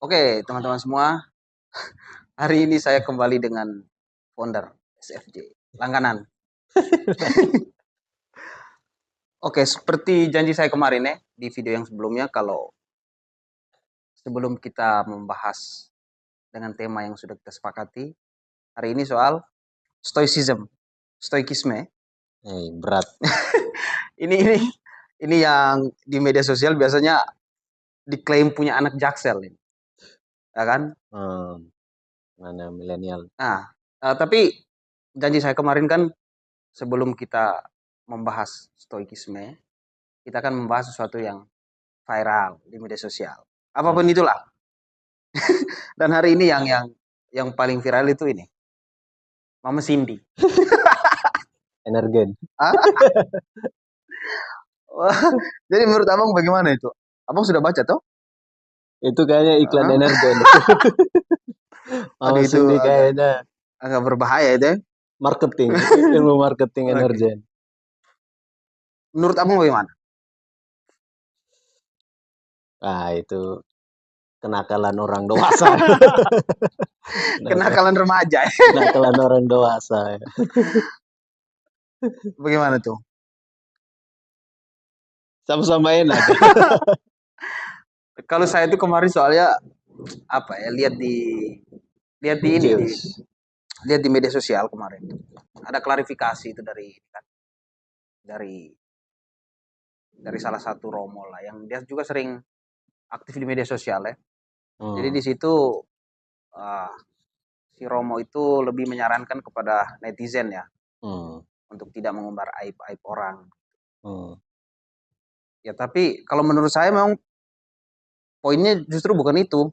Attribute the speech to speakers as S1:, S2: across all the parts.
S1: Oke, teman-teman semua, hari ini saya kembali dengan founder SFJ langganan. Oke, seperti janji saya kemarin ya di video yang sebelumnya, kalau sebelum kita membahas dengan tema yang sudah kita sepakati, hari ini soal stoikisme.
S2: Berat.
S1: Ini yang di media sosial biasanya diklaim punya anak Jaksel ini, ya kan?
S2: Mana milenial.
S1: Nah, tapi janji saya kemarin kan sebelum kita membahas stoikisme, kita akan membahas sesuatu yang viral di media sosial. Apapun itulah. Dan hari ini yang paling viral itu ini. Mama Cindy.
S2: Energen.
S1: Jadi menurut Abang bagaimana itu? Abang sudah baca toh?
S2: Itu kayaknya iklan Energen. Mama Cindy kayaknya
S1: agak berbahaya itu ya.
S2: Marketing, ilmu marketing Energen.
S1: Menurut Abang bagaimana?
S2: Itu kenakalan orang dewasa.
S1: Kenakalan remaja.
S2: Kenakalan orang dewasa.
S1: Bagaimana tuh?
S2: Sama-sama enak.
S1: Kalau saya itu kemarin soalnya lihat di media sosial kemarin. Ada klarifikasi itu dari salah satu romo lah yang dia juga sering aktif di media sosial ya. Jadi di situ si romo itu lebih menyarankan kepada netizen ya untuk tidak mengumbar aib-aib orang. Ya tapi kalau menurut saya memang poinnya justru bukan itu.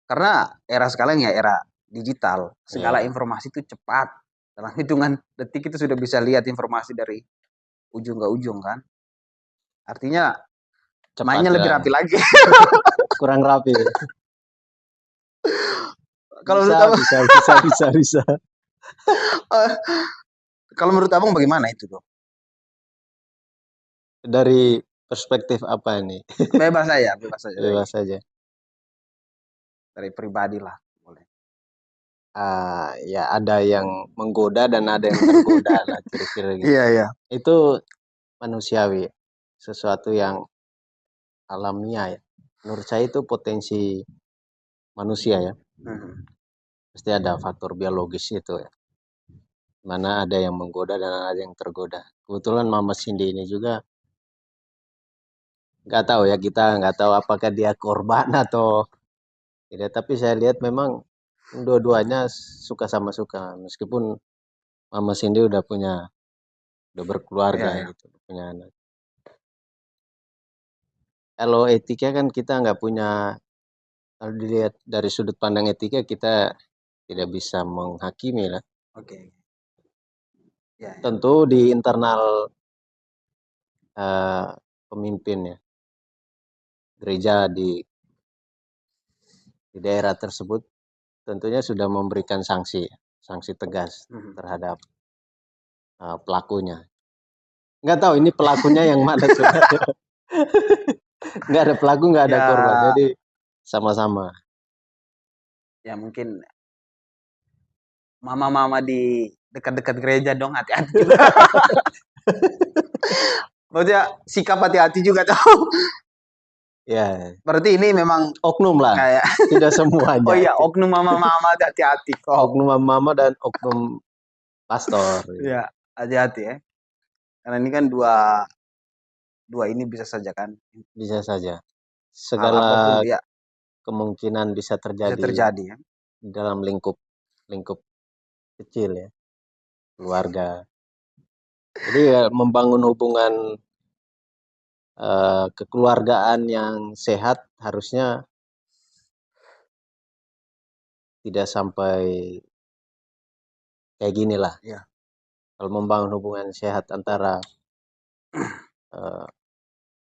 S1: Karena era sekarang ya era digital, segala informasi itu cepat. Dalam hitungan detik itu sudah bisa lihat informasi dari ujung ke ujung kan. Artinya cepat, mainnya lebih rapi lagi.
S2: Kurang rapi.
S1: Kalau menurut Abang
S2: bisa.
S1: Kalau menurut Abang bagaimana itu tuh?
S2: Dari perspektif apa ini?
S1: Bebas saja.
S2: Bebas saja.
S1: Dari pribadi lah boleh.
S2: Ya ada yang menggoda dan ada yang tergoda lah kira-kira gitu.
S1: Iya.
S2: Itu manusiawi, sesuatu yang alamiah ya. Menurut saya itu potensi manusia ya. Pasti ada faktor biologis itu ya. Mana ada yang menggoda dan ada yang tergoda. Kebetulan Mama Cindy ini juga nggak tahu ya, kita nggak tahu apakah dia korban atau tidak. Tapi saya lihat memang dua-duanya suka sama suka. Meskipun Mama Cindy udah berkeluarga gitu, punya anak. Kalau etika kan kita nggak punya, kalau dilihat dari sudut pandang etika kita tidak bisa menghakimi lah.
S1: Oke.
S2: Tentu di internal pemimpin ya, gereja di daerah tersebut tentunya sudah memberikan sanksi tegas terhadap pelakunya. Nggak tahu ini pelakunya yang mana sudah. Nggak ada pelaku, nggak ada korban, jadi sama-sama.
S1: Ya mungkin mama-mama di dekat-dekat gereja dong, hati-hati juga. Maksudnya sikap hati-hati juga tahu.
S2: Ya.
S1: Berarti ini memang
S2: oknum lah. Kayak tidak semuanya.
S1: Oh iya, oknum mama-mama hati-hati kok.
S2: Oknum mama dan oknum pastor.
S1: Iya, hati-hati ya. Karena ini kan dua ini bisa saja kan.
S2: Bisa saja. Segala kemungkinan bisa terjadi ya. Dalam lingkup kecil ya. Keluarga. Jadi ya, membangun hubungan kekeluargaan yang sehat harusnya tidak sampai kayak gini lah. Ya. Kalau membangun hubungan sehat antara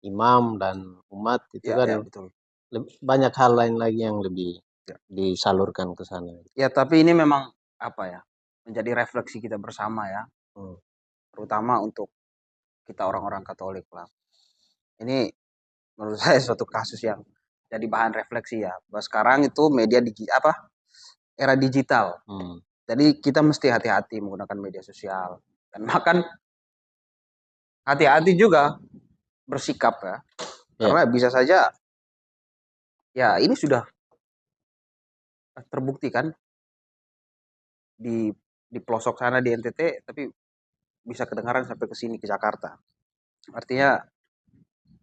S2: imam dan umat itu betul. Banyak hal lain lagi yang lebih disalurkan ke sana.
S1: Ya tapi ini memang menjadi refleksi kita bersama ya. Terutama untuk kita orang-orang Katolik lah. Ini menurut saya suatu kasus yang jadi bahan refleksi ya. Bahwa sekarang itu media era digital. Jadi kita mesti hati-hati menggunakan media sosial dan bahkan hati-hati juga bersikap ya. Karena bisa saja ya ini sudah terbukti kan di pelosok sana di NTT, tapi bisa kedengaran sampai ke sini ke Jakarta. Artinya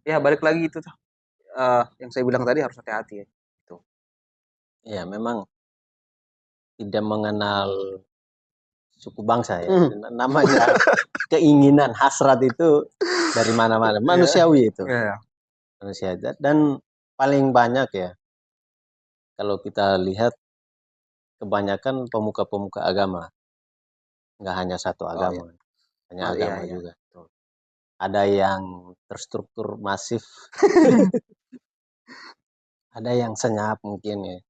S1: ya balik lagi itu tuh yang saya bilang tadi harus hati-hati ya. Gitu.
S2: Ya memang tidak mengenal suku bangsa ya. Namanya keinginan, hasrat itu dari mana-mana. Manusiawi itu. Manusia. Dan paling banyak ya, kalau kita lihat kebanyakan pemuka-pemuka agama. Nggak hanya satu agama. Hanya agama juga. Ada yang terstruktur masif. Ada yang senyap mungkin ya.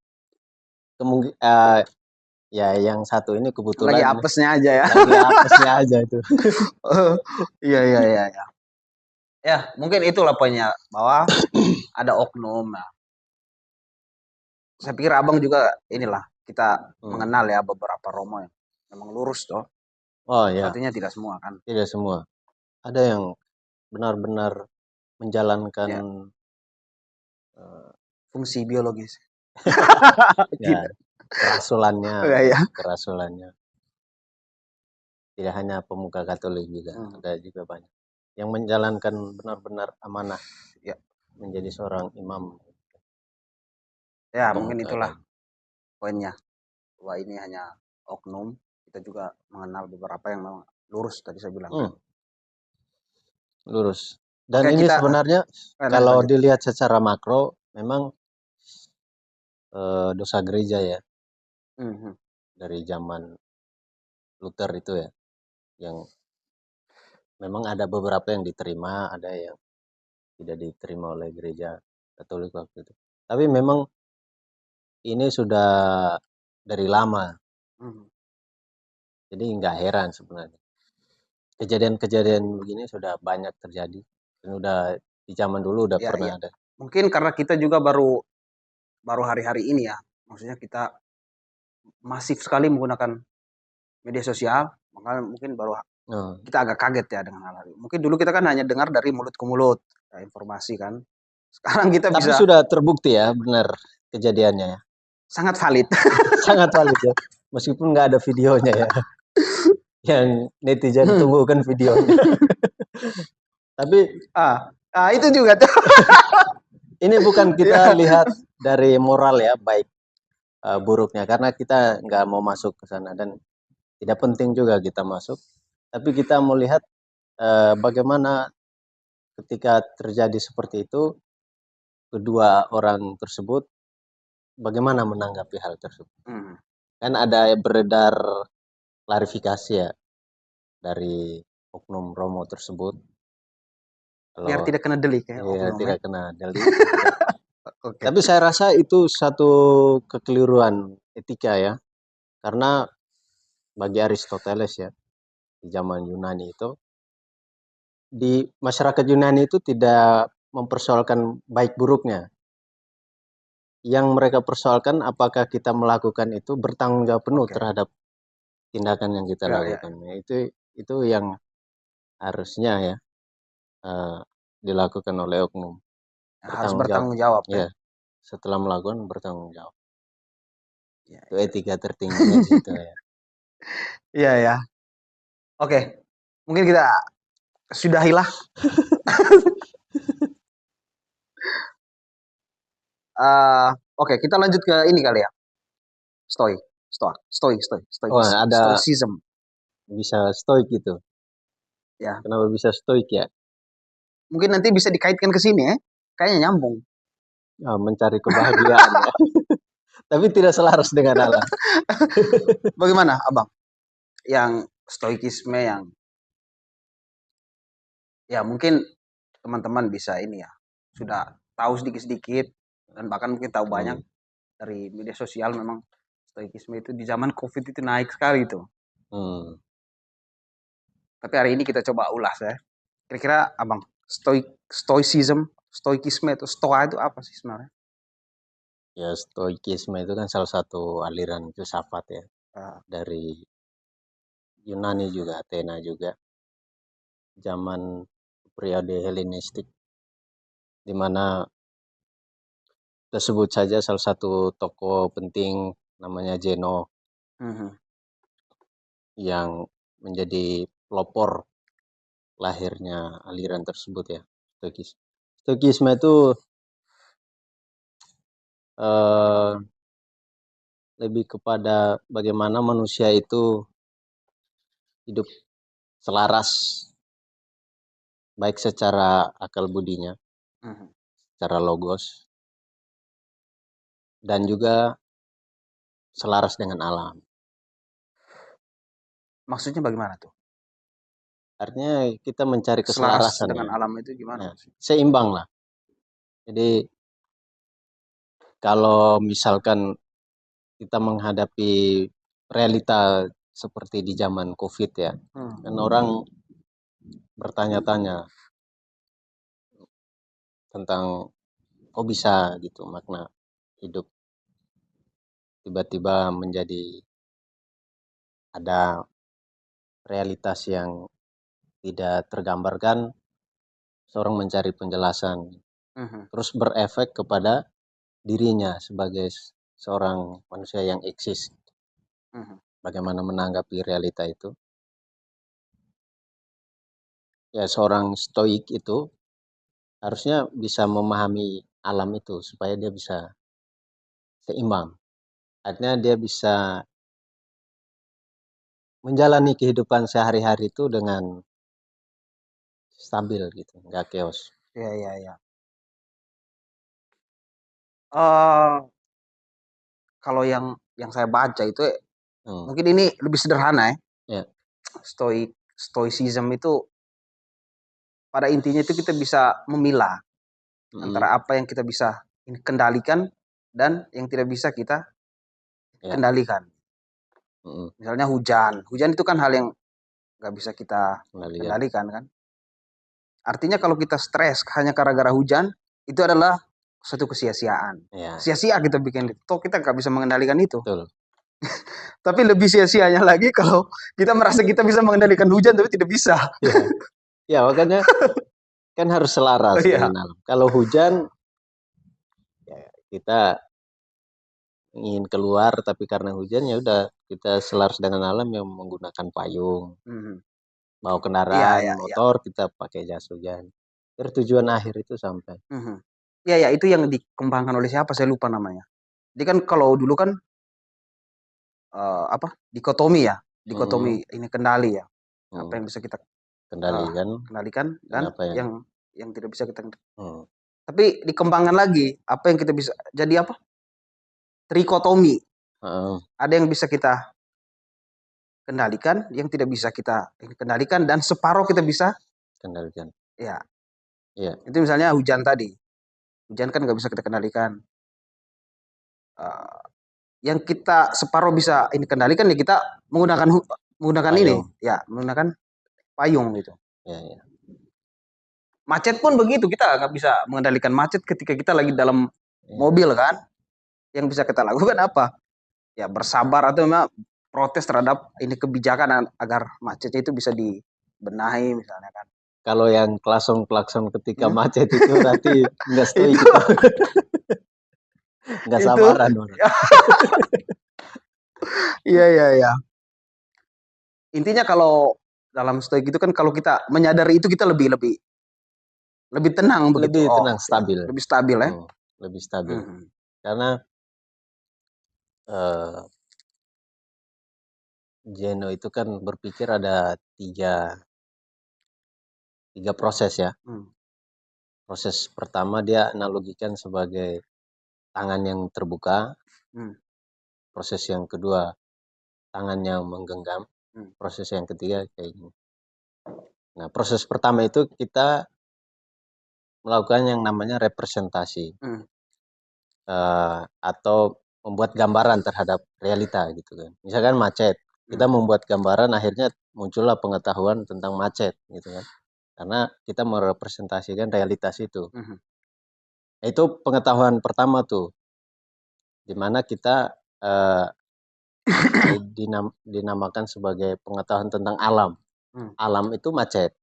S2: Ya yang satu ini kebetulan
S1: lagi apesnya aja ya.
S2: Lagi apesnya aja itu.
S1: Iya. Ya, mungkin itulah poinnya bahwa ada oknum. Nah. Saya pikir abang juga inilah kita mengenal ya beberapa romo yang memang lurus toh.
S2: Oh ya.
S1: Artinya tidak semua kan.
S2: Tidak semua. Ada yang benar-benar menjalankan
S1: fungsi biologis.
S2: Ya, kerasulannya. Kerasulannya. Tidak hanya pemuka Katolik juga, ada juga banyak yang menjalankan benar-benar amanah ya, menjadi seorang imam.
S1: Ya, mungkin itulah poinnya. Bahwa ini hanya oknum. Kita juga mengenal beberapa yang memang lurus tadi saya bilang kan.
S2: Lurus. Dan ini sebenarnya kalau dilihat secara makro memang dosa gereja ya. Dari zaman Luther itu ya, yang memang ada beberapa yang diterima, ada yang tidak diterima oleh gereja Katolik waktu itu. Tapi memang ini sudah dari lama. Jadi nggak heran sebenarnya. Kejadian-kejadian begini sudah banyak terjadi. Dan udah di zaman dulu udah pernah ada.
S1: Mungkin karena kita juga baru hari-hari ini ya. Maksudnya kita masif sekali menggunakan media sosial. Makanya mungkin baru kita agak kaget ya dengan hal ini. Mungkin dulu kita kan hanya dengar dari mulut ke mulut informasi kan. Sekarang kita
S2: Tapi sudah terbukti ya benar kejadiannya ya.
S1: Sangat valid.
S2: Sangat valid ya. Meskipun nggak ada videonya ya. Yang netizen tunggu kan videonya. Tapi
S1: itu juga tuh.
S2: Ini bukan kita lihat dari moral ya, baik buruknya, karena kita nggak mau masuk ke sana dan tidak penting juga kita masuk. Tapi kita mau lihat bagaimana ketika terjadi seperti itu, kedua orang tersebut bagaimana menanggapi hal tersebut. Kan ada beredar klarifikasi ya dari oknum romo tersebut.
S1: Biar tidak kena delik ya.
S2: Iya, tidak kena delik. Tapi saya rasa itu satu kekeliruan etika ya. Karena bagi Aristoteles ya, di zaman Yunani itu, di masyarakat Yunani itu tidak mempersoalkan baik buruknya. Yang mereka persoalkan apakah kita melakukan itu bertanggung jawab penuh terhadap tindakan yang kita lakukan. Itu yang harusnya ya dilakukan oleh oknum.
S1: Harus bertanggung jawab
S2: ya. Setelah melakukan bertanggung jawab. Itu etika tertingginya situ ya.
S1: Iya ya. Oke. Mungkin kita sudahilah. Oke, kita lanjut ke ini kali ya. Stoicism.
S2: Bisa stoik gitu.
S1: Ya.
S2: Kenapa bisa stoik ya?
S1: Mungkin nanti bisa dikaitkan ke sini ya. Kayaknya nyambung.
S2: Mencari kebahagiaan ya. Tapi tidak selaras dengan Allah.
S1: Bagaimana abang? Yang stoikisme yang ya mungkin teman-teman bisa ini ya. Sudah tahu sedikit-sedikit dan bahkan mungkin tahu banyak dari media sosial. Memang stoikisme itu di zaman COVID itu naik sekali tuh. Tapi hari ini kita coba ulas ya. Kira-kira abang stoikisme atau stoa itu apa sih sebenarnya?
S2: Ya, stoikisme itu kan salah satu aliran filsafat ya,
S1: Ah,
S2: dari Yunani juga, Athena juga, zaman periode Helenistik, di mana kita sebut saja salah satu tokoh penting namanya Zeno
S1: mhm,
S2: yang menjadi pelopor lahirnya aliran tersebut ya, Stoikis. Stoikisme itu eh, lebih kepada bagaimana manusia itu hidup selaras, baik secara akal budinya,
S1: mhm.
S2: secara logos, dan juga selaras dengan alam.
S1: Maksudnya bagaimana tuh?
S2: Artinya kita mencari
S1: Selaras
S2: keselarasan
S1: dengan
S2: ya,
S1: alam itu gimana
S2: ya,
S1: maksudnya?
S2: seimbang lah. Jadi kalau misalkan kita menghadapi realita seperti di zaman COVID ya, kan
S1: Hmm.
S2: orang bertanya-tanya tentang kok bisa gitu makna hidup tiba-tiba menjadi ada realitas yang tidak tergambarkan, seorang mencari penjelasan,
S1: Mhm,
S2: terus berefek kepada dirinya sebagai seorang manusia yang eksis.
S1: mhm,
S2: Bagaimana menanggapi realita itu? Ya, seorang stoik itu harusnya bisa memahami alam itu supaya dia bisa seimbang. Artinya dia bisa menjalani kehidupan sehari-hari itu dengan stabil gitu, nggak chaos.
S1: iya iya iya. Eee, kalau yang saya baca itu
S2: Hmm.
S1: mungkin ini lebih sederhana ya,
S2: Ya.
S1: stoicism itu pada intinya itu kita bisa memilah
S2: Hmm.
S1: antara apa yang kita bisa kendalikan dan yang tidak bisa kita
S2: Ya.
S1: kendalikan.
S2: Hmm.
S1: Misalnya hujan, hujan itu kan hal yang nggak bisa kita
S2: Kendalikan.
S1: kendalikan kan. Artinya kalau kita stres hanya gara-gara hujan, itu adalah suatu kesia-siaan.
S2: Ya,
S1: Sia-sia kita bikin itu, toh kita nggak bisa mengendalikan itu.
S2: betul.
S1: Tapi lebih sia-sianya lagi kalau kita merasa kita bisa mengendalikan hujan tapi tidak bisa.
S2: Ya, ya makanya kan harus
S1: Oh
S2: selaras dengan
S1: iya.
S2: alam. Kalau hujan, ya kita ingin keluar tapi karena hujan ya udah kita selaras dengan alam yang menggunakan payung,
S1: Mhm.
S2: bawa
S1: Iya
S2: kendaraan
S1: iya iya.
S2: motor kita pakai jas hujan. Biar tujuan akhir itu sampai.
S1: Mhm. Iya ya, itu yang dikembangkan oleh siapa saya lupa namanya. Jadi kan kalau dulu kan apa? Dikotomi ya.
S2: Hmm.
S1: Dikotomi ini kendali ya. Apa
S2: Hmm.
S1: yang bisa kita
S2: Kendalikan
S1: kendalikan
S2: dan
S1: dan
S2: apa yang
S1: yang tidak bisa kita.
S2: hmm.
S1: Tapi dikembangkan lagi apa yang kita bisa jadi apa? Trikotomi.
S2: Heeh,
S1: Ada yang bisa kita kendalikan, yang tidak bisa kita kendalikan dan separuh kita bisa
S2: kendalikan.
S1: ya.
S2: Iya,
S1: Itu misalnya hujan tadi. Hujan kan nggak bisa kita kendalikan. Eh, yang kita separuh bisa ini kendalikan ya kita menggunakan menggunakan ini
S2: payung.
S1: ya menggunakan payung gitu.
S2: Ya, ya.
S1: Macet pun begitu kita nggak bisa mengendalikan macet ketika kita lagi dalam
S2: Ya.
S1: mobil kan. Yang bisa kita lakukan apa? Ya bersabar atau memang protes terhadap ini kebijakan agar macetnya itu bisa dibenahi misalnya kan.
S2: Kalau yang klakson-klakson ketika
S1: Hmm?
S2: macet itu berarti nggak stoik
S1: Itu
S2: itu. Nggak
S1: itu
S2: sabaran orang.
S1: iya iya iya. Intinya kalau dalam stoik itu kan kalau kita menyadari itu kita lebih lebih lebih tenang begitu.
S2: Lebih
S1: Oh
S2: tenang,
S1: ya,
S2: stabil.
S1: lebih stabil ya.
S2: Hmm, lebih stabil.
S1: Mhm.
S2: Karena eh, Jeno itu kan berpikir ada tiga, tiga proses ya.
S1: Hmm.
S2: Proses pertama dia analogikan sebagai tangan yang terbuka.
S1: Hmm.
S2: Proses yang kedua tangan yang menggenggam.
S1: Hmm.
S2: Proses yang ketiga kayak gini. Nah, proses pertama itu kita melakukan yang namanya representasi
S1: Hmm.
S2: atau membuat gambaran terhadap realita gitu kan. Misalkan macet, kita
S1: Hmm.
S2: membuat gambaran akhirnya muncullah pengetahuan tentang macet gitu kan. Karena kita merepresentasikan realitas itu.
S1: Mhm.
S2: Nah, itu pengetahuan pertama tuh. di mana kita dinamakan sebagai pengetahuan tentang alam. Alam itu macet.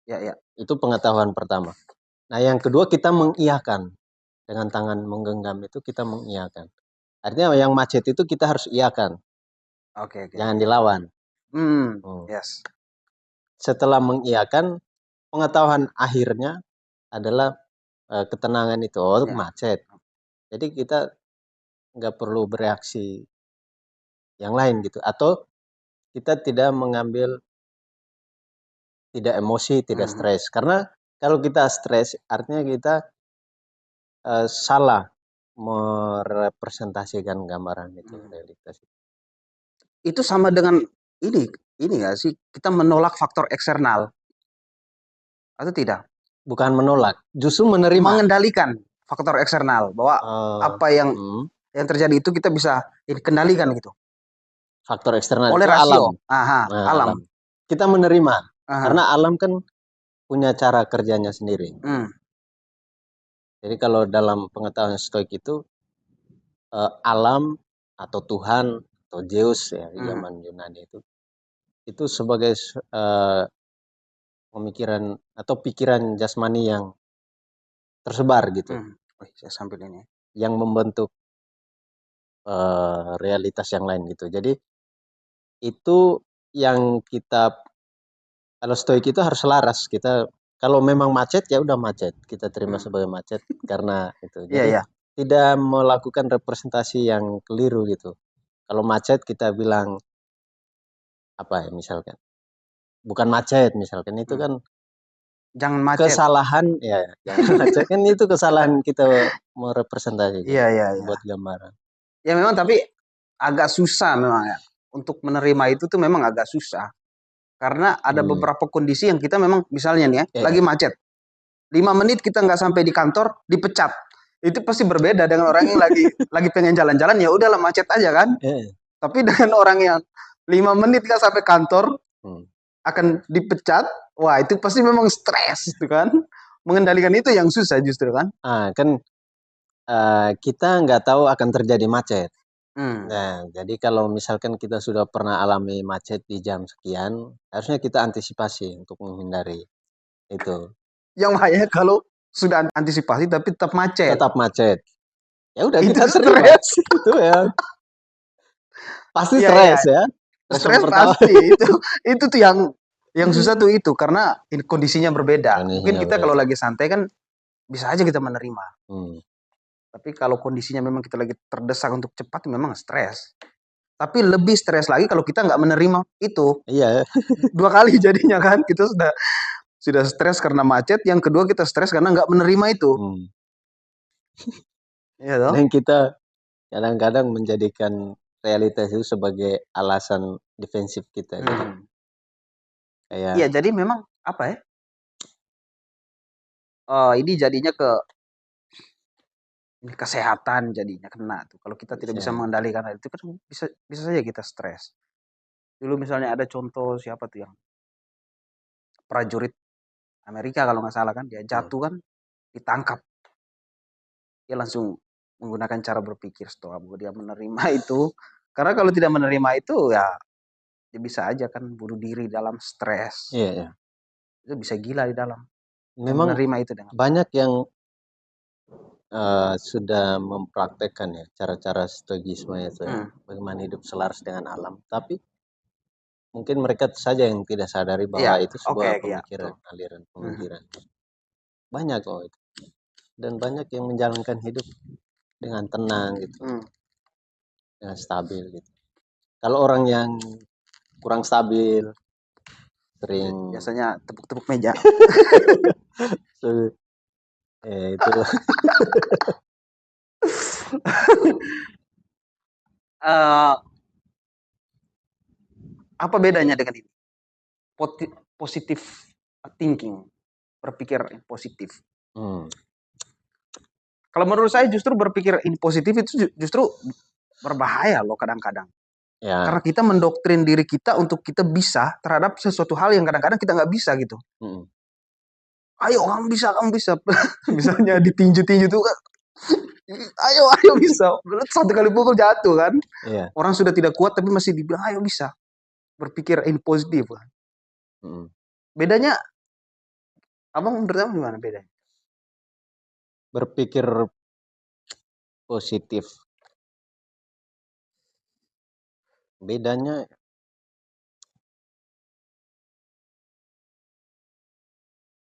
S1: Ya.
S2: Itu pengetahuan pertama. Nah, yang kedua kita mengiyakan. Dengan tangan menggenggam itu kita mengiyakan. Artinya yang macet itu kita harus iyakan.
S1: Oke.
S2: Jangan dilawan.
S1: Yes.
S2: Setelah mengiyakan, pengetahuan akhirnya adalah ketenangan itu. Macet. Jadi kita nggak perlu bereaksi yang lain gitu. Atau kita tidak mengambil, tidak emosi, tidak stres. Karena kalau kita stres, artinya kita salah merepresentasikan gambaran itu, realitas.
S1: Itu sama dengan ini nggak sih? Kita menolak faktor eksternal atau tidak?
S2: Bukan menolak, justru menerima.
S1: Mengendalikan faktor eksternal bahwa apa yang terjadi itu kita bisa kendalikan gitu.
S2: Faktor eksternal
S1: oleh
S2: itu
S1: rasio.
S2: alam.
S1: Alam.
S2: Kita menerima. Karena alam kan punya cara kerjanya sendiri. Jadi kalau dalam pengetahuan stoik itu alam atau Tuhan atau Zeus ya di zaman Yunani itu sebagai pemikiran atau pikiran jasmani yang tersebar gitu.
S1: Saya sambil ini.
S2: Yang membentuk realitas yang lain gitu. Jadi itu yang kita, kalau stoik itu harus selaras. Kita kalau memang macet ya udah macet, kita terima sebagai macet karena itu. Jadi tidak melakukan representasi yang keliru gitu. Kalau macet kita bilang apa ya misalkan, bukan macet misalkan, itu kan
S1: jangan macet.
S2: Kesalahan ya, jangan macet kan itu kesalahan kita merepresentasikan.
S1: Iya.
S2: Buat gambaran.
S1: Ya memang tapi agak susah memang ya. Untuk menerima itu tuh memang agak susah. Karena ada beberapa kondisi yang kita memang misalnya nih ya, lagi macet. 5 menit kita nggak sampai di kantor, dipecat. Itu pasti berbeda dengan orang yang lagi pengen jalan-jalan, ya udahlah macet aja kan. Tapi dengan orang yang 5 menit nggak sampai kantor, akan dipecat, wah itu pasti memang stres itu kan. Mengendalikan itu yang susah justru kan.
S2: Kan kita nggak tahu akan terjadi macet. Nah, jadi kalau misalkan kita sudah pernah alami macet di jam sekian, harusnya kita antisipasi untuk menghindari itu.
S1: Yang bahaya kalau sudah antisipasi tapi tetap macet.
S2: Tetap macet. Ya udah
S1: itu
S2: kita stres. Itu ya. Pasti stres ya.
S1: Stres pasti. itu tuh yang susah tuh itu karena kondisinya berbeda. Mungkin kita kalau lagi santai kan bisa aja kita menerima. Tapi kalau kondisinya memang kita lagi terdesak untuk cepat, memang stres. Tapi lebih stres lagi kalau kita nggak menerima itu.
S2: Iya.
S1: 2 kali jadinya kan. Kita sudah stres karena macet. Yang kedua kita stres karena nggak menerima itu.
S2: Iya dong. Dan kita kadang-kadang menjadikan realitas itu sebagai alasan defensif kita.
S1: Iya, jadi memang apa ya? Ini jadinya kesehatan jadinya kena tuh. Kalau kita tidak bisa mengendalikan hal itu kan bisa saja kita stres. Dulu misalnya ada contoh siapa tuh yang prajurit Amerika kalau nggak salah kan, dia jatuh kan, ditangkap. Dia langsung menggunakan cara berpikir stoa bahwa dia menerima itu. Karena kalau tidak menerima itu ya dia bisa aja kan bunuh diri dalam stres.
S2: Iya.
S1: Itu bisa gila di dalam.
S2: Memang
S1: menerima itu dengan
S2: banyak yang sudah mempraktekkan ya cara-cara stoicisme itu bagaimana hidup selaras dengan alam. Tapi mungkin mereka saja yang tidak sadari bahwa itu sebuah pemikiran, aliran pemikiran. Banyak kok itu. Dan banyak yang menjalankan hidup dengan tenang gitu. Dengan stabil gitu. Kalau orang yang kurang stabil, sering
S1: biasanya tepuk-tepuk meja.
S2: Itu.
S1: Apa bedanya dengan ini? Positif thinking, berpikir positif. Kalau menurut saya justru berpikir positif itu justru berbahaya loh kadang-kadang. Ya. Karena kita mendoktrin diri kita untuk kita bisa terhadap sesuatu hal yang kadang-kadang kita nggak bisa gitu. Ayo kamu bisa. Misalnya ditinju-tinju tuh Ayo, ayo bisa. Satu kali pukul jatuh kan.
S2: Iya.
S1: Orang sudah tidak kuat tapi masih dibilang ayo bisa. Berpikir in positif kan. Bedanya, abang menurut abang gimana bedanya?
S2: Berpikir positif. Bedanya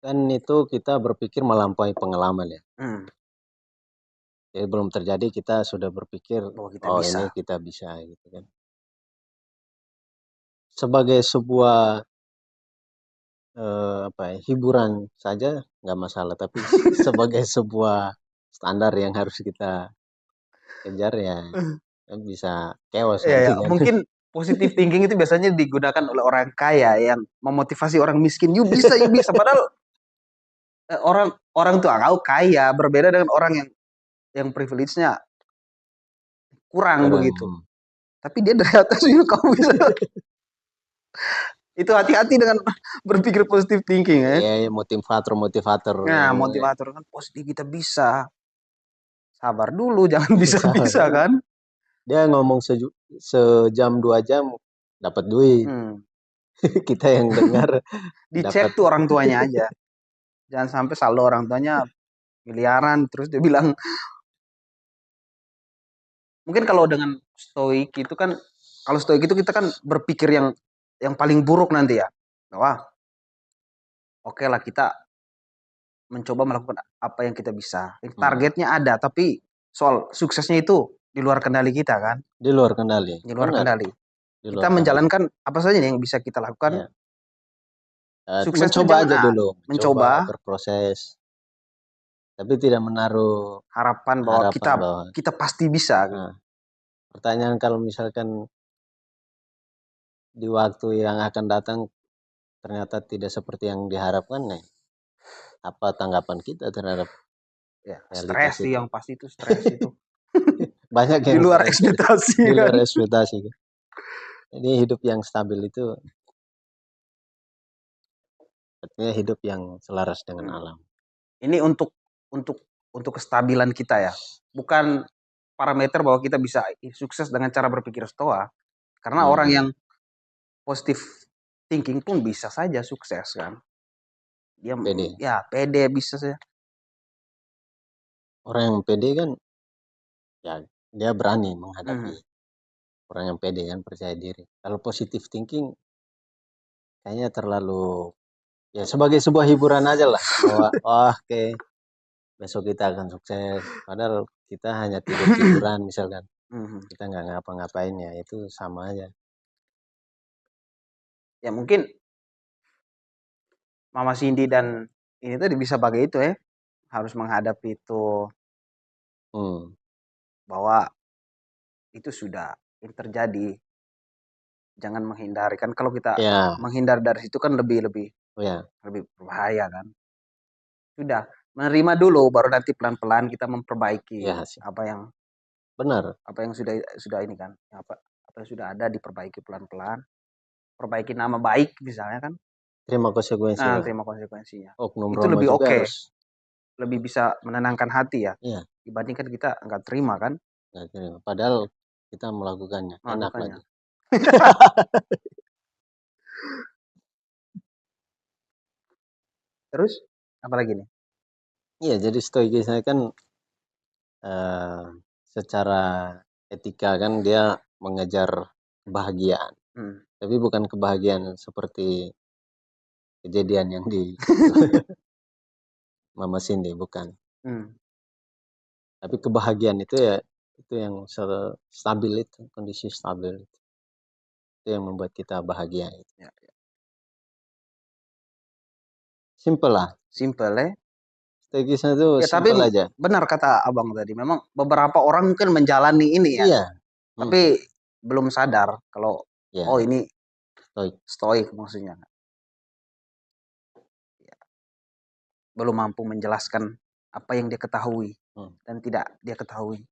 S2: kan itu kita berpikir melampaui pengalaman ya. Jadi belum terjadi kita sudah berpikir
S1: Bahwa kita
S2: oh
S1: bisa.
S2: ini kita bisa gitu kan. Sebagai sebuah hiburan saja nggak masalah, tapi sebagai sebuah standar yang harus kita kejar ya bisa chaos
S1: Iya, ya.
S2: nanti kan.
S1: Mungkin positive thinking itu biasanya digunakan oleh orang kaya yang memotivasi orang miskin. You bisa, you bisa. Padahal orang orang tua kau kaya berbeda dengan orang yang privilege-nya kurang begitu. Tapi dia dari atas you kau bisa. Itu hati-hati dengan berpikir positive thinking ya.
S2: Iya, motivator.
S1: Nah, motivator kan positif kita bisa. Sabar dulu, jangan bisa-bisa kan.
S2: Dia ngomong sejam 2 jam dapat duit. Kita yang dengar
S1: dicek tuh orang tuanya aja. Jangan sampai saldo orang tuanya miliaran terus dia bilang mungkin kalau dengan stoik itu kan kalau stoik itu kita kan berpikir yang paling buruk nanti ya. Wah, oke lah kita mencoba melakukan apa yang kita bisa. Targetnya ada, tapi soal suksesnya itu di luar kendali kita kan.
S2: Di luar kendali.
S1: Di luar
S2: Benar.
S1: kendali.
S2: Di
S1: Kita
S2: luar
S1: menjalankan apa saja nih yang bisa kita lakukan.
S2: ya.
S1: Sukses
S2: Mencoba aja
S1: jangan
S2: dulu. Mencoba berproses. Tapi tidak menaruh
S1: harapan bahwa kita pasti bisa.
S2: Nah, pertanyaan kalau misalkan di waktu yang akan datang ternyata tidak seperti yang diharapkan nih, apa tanggapan kita terhadap
S1: ya, stres sih yang pasti itu stres itu.
S2: Banyak yang
S1: di luar ekspektasi
S2: di luar
S1: kan.
S2: ekspektasi. Ini hidup yang stabil itu artinya hidup yang selaras dengan alam.
S1: Ini untuk kestabilan kita ya. Bukan parameter bahwa kita bisa sukses dengan cara berpikir stoa. Karena orang yang positive thinking pun bisa saja sukses kan. Dia
S2: pede.
S1: Ya, pede bisa saja.
S2: Orang yang pede kan ya dia berani menghadapi. Orang yang pede kan percaya diri. Kalau positive thinking kayaknya terlalu ya sebagai sebuah hiburan aja lah bahwa oke, besok kita akan sukses. Padahal kita hanya tiduran misalkan. Kita nggak ngapa-ngapain ya itu sama aja.
S1: Ya mungkin Mama Cindy dan ini tadi bisa pakai itu ya. Harus menghadapi itu bahwa itu sudah terjadi. Jangan menghindari kan kalau kita menghindar dari situ kan lebih berbahaya kan. Sudah menerima dulu baru nanti pelan-pelan kita memperbaiki apa yang
S2: benar.
S1: Apa yang sudah ini kan. Apa yang sudah ada diperbaiki pelan-pelan. Perbaiki nama baik misalnya kan.
S2: Terima konsekuensinya.
S1: Nah, terima konsekuensinya.
S2: Oknum
S1: Itu lebih
S2: oke.
S1: Lebih bisa menenangkan hati ya.
S2: Iya.
S1: Dibandingkan kita nggak terima kan.
S2: Nggak terima. Padahal kita melakukannya. Enak lagi.
S1: Terus apa lagi nih?
S2: Iya, jadi stoikisme kan secara etika kan dia mengejar kebahagiaan. Tapi bukan kebahagiaan seperti kejadian yang di Mama Cindy, bukan. Tapi kebahagiaan itu ya itu yang stabil itu, kondisi stabil itu yang membuat kita bahagia itu. Ya. Simple lah.
S1: Simple ya.
S2: Stoikisme itu
S1: ya,
S2: simple
S1: tapi
S2: aja.
S1: Benar kata abang tadi. Memang beberapa orang mungkin menjalani ini ya.
S2: Iya.
S1: Tapi belum sadar kalau oh ini stoik maksudnya. Ya. Belum mampu menjelaskan apa yang dia ketahui dan tidak dia ketahui.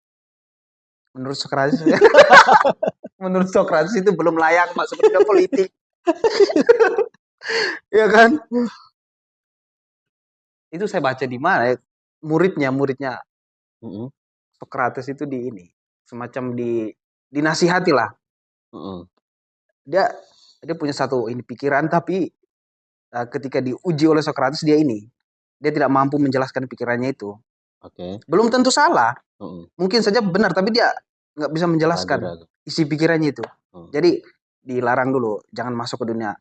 S1: Menurut Socrates menurut Socrates itu belum layak masuk ke politik. Ya kan? Itu saya baca di mana ya? Muridnya Sokrates itu semacam dinasihati lah. Dia punya satu pikiran, tapi ketika diuji oleh Sokrates dia tidak mampu menjelaskan pikirannya itu. Belum tentu salah, mungkin saja benar, tapi dia nggak bisa menjelaskan isi pikirannya itu. Jadi dilarang dulu, jangan masuk ke dunia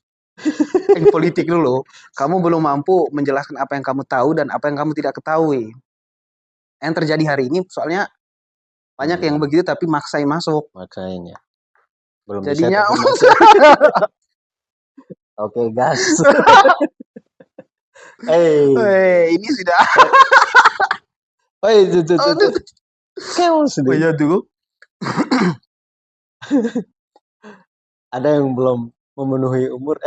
S1: politik dulu. Kamu belum mampu menjelaskan apa yang kamu tahu dan apa yang kamu tidak ketahui. Yang terjadi hari ini soalnya banyak yang begitu tapi maksain masuk.
S2: Maksain ya. Belum
S1: jadinya
S2: bisa. Oke, gas.
S1: Ini sudah.
S2: Itu. Chaos deh.
S1: Oh iya tuh.
S2: Ada yang belum memenuhi umur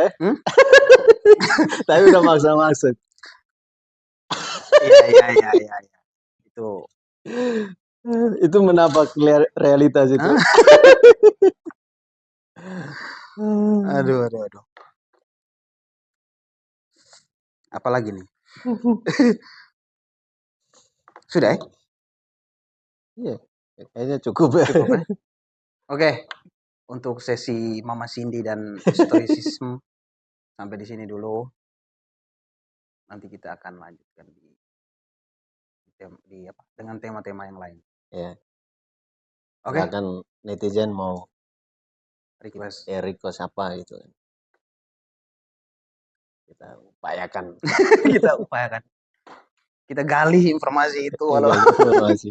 S2: tapi udah maksa masuk.
S1: Iya.
S2: Itu menabrak realitas itu.
S1: Aduh. Apalagi nih? Sudah ya?
S2: Iya, kayaknya cukup ya.
S1: Oke. Untuk sesi Mama Cindy dan stoicism sampai di sini dulu. Nanti kita akan lanjutkan dengan tema-tema yang lain.
S2: Ya.
S1: Oke.
S2: Kan netizen mau request apa gitu. Kita upayakan.
S1: Kita gali informasi itu.
S2: Informasi.